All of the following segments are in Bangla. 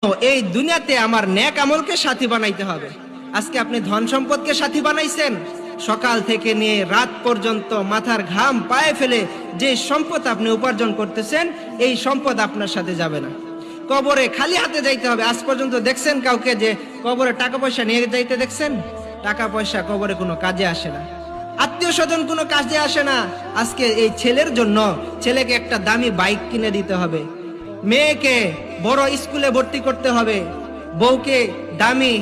এই দুনিয়াতে আমার নেক আমলকে সাথী বানাইতে হবে। আজকে আপনি ধন সম্পদকে সাথী বানাইছেন, সকাল থেকে নিয়ে রাত পর্যন্ত মাথার ঘাম পায়ে ফেলে যে সম্পদ আপনি উপার্জন করতেছেন, এই সম্পদ আপনার সাথে যাবে না। কবরে খালি হাতে যাইতে হবে। আজ পর্যন্ত দেখছেন কাউকে যে কবরে টাকা পয়সা নিয়ে যাইতে দেখছেন? টাকা পয়সা কবরে কোনো কাজে আসে না, আত্মীয় স্বজন কোনো কাজে আসে না। আজকে এই ছেলের জন্য ছেলেকে একটা দামি বাইক কিনে দিতে হবে, মেয়েকে বড় স্কুলে ভর্তি করতে হবে, বউকে দামি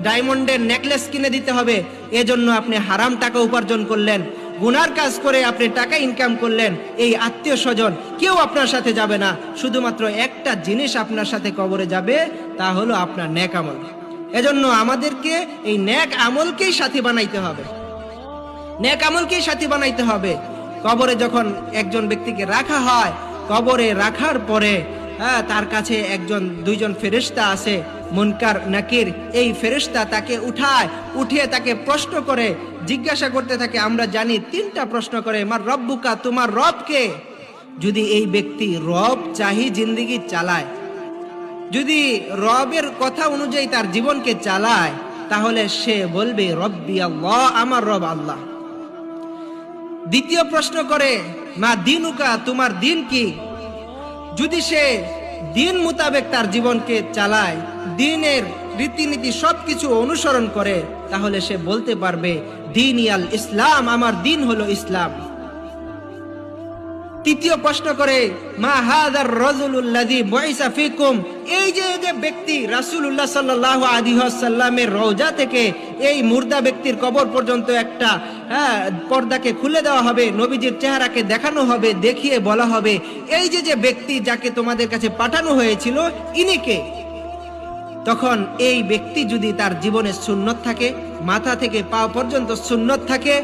ডায়মন্ডের নেকলেস কিনে দিতে হবে। এজন্য আপনি হারাম টাকা উপার্জন করলেন, গুনার কাজ করে আপনি টাকা ইনকাম করলেন। এই আত্মীয় স্বজন কেউ আপনার সাথে যাবে না। শুধুমাত্র একটা জিনিস আপনার সাথে কবরে যাবে, তা হলো আপনার নেক আমল। এজন্য আমাদেরকে এই নেক আমলকেই সাথী বানাইতে হবে, নেক আমলকেই সাথী বানাইতে হবে। কবরে যখন একজন ব্যক্তিকে রাখা হয়, কবরে রাখার পরে তার কাছে দুইজন ফেরেশতা আছে, মুনকার নাকির। এই ফেরেশতা তাকে উঠিয়ে তাকে প্রশ্ন করে, জিজ্ঞাসা করতে থাকে। আমরা জানি তিনটা প্রশ্ন করে, মার রব্বুকা, তোমার রব কে? যদি এই ব্যক্তি রব চাহি জিন্দেগি চালায়, যদি রবের কথা অনুযায়ী তার জীবনকে চালায়, তাহলে সে বলবে রব্বি আল্লাহ, আমার রব আল্লাহ। দ্বিতীয় প্রশ্ন করে, মা দিনুকা, তোমার দিন কি? যদি সে দিন মোতাবেক তার জীবনকে চালায়, দিনের রীতিনীতি সবকিছু অনুসরণ করে, তাহলে সে বলতে পারবে দীনিয়াল ইসলাম, আমার দিন হলো ইসলাম। তৃতীয় প্রশ্ন করে, মা হাযার রাজুলুল্লাযী বুইসা ফীকুম, এই যে ব্যক্তি রাসূলুল্লাহ সাল্লাল্লাহু আলাইহি ওয়াসাল্লামের রওজা থেকে এই মুর্দা ব্যক্তির কবর পর্যন্ত একটা পর্দাকে খুলে দেওয়া হবে, নবীজির চেহারাকে দেখানো হবে, দেখিয়ে বলা হবে, এই যে ব্যক্তি যাকে তোমাদের কাছে পাঠানো হয়েছিল, ইনি কে? তখন এই ব্যক্তি যদি তার জীবনে সুন্নত থাকে, মাথা থেকে পা পর্যন্ত সুন্নত থাকে,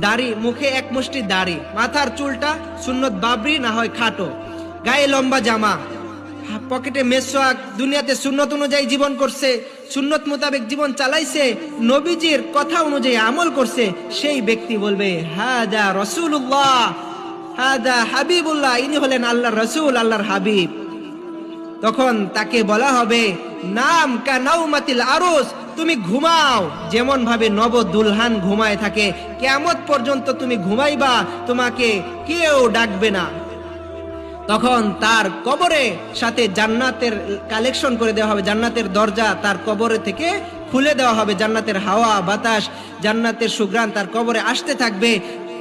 দাড়ি, মুখে এক মুষ্টি দাড়ি, মাথার চুলটা সুন্নত বাবরি না হয় খাটো, গায়ে লম্বা জামা, পকেটে মেসওয়াক, দুনিয়াতে সুন্নত অনুযায়ী জীবন করছে, সুন্নত মোতাবেক জীবন চালাইছে, নবীজির কথা অনুযায়ী আমল করছে, সেই ব্যক্তি বলবে হাদা রাসূলুল্লাহ, হাদা হাবিবুল্লাহ, ইনি হলেন আল্লাহর রাসূল, আল্লাহর হাবিব। তখন তাকে বলা হবে নাম কা নাউমাতিল আরুস, তুমি ঘুমাও যেমন ভাবে নব দুলহান ঘুমায় থাকে, কিয়ামত পর্যন্ত তুমি ঘুমাইবা, তোমাকে কেউ ডাকবে না। তখন তার কবরে সাথে জান্নাতের কালেকশন করে দেওয়া হবে, জান্নাতের দরজা তার কবরে থেকে খুলে দেওয়া হবে, জান্নাতের হাওয়া বাতাস, জান্নাতের সুঘ্রাণ তার কবরে আসতে থাকবে।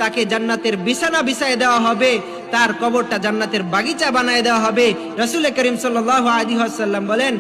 তাকে জান্নাতের বিছানা বিছায় দেওয়া হবে, তার কবরটা জান্নাতের বাগিচা বানায় দেওয়া হবে। রাসূল করিম সাল্লাল্লাহু আলাইহি ওয়াসাল্লাম বলেন,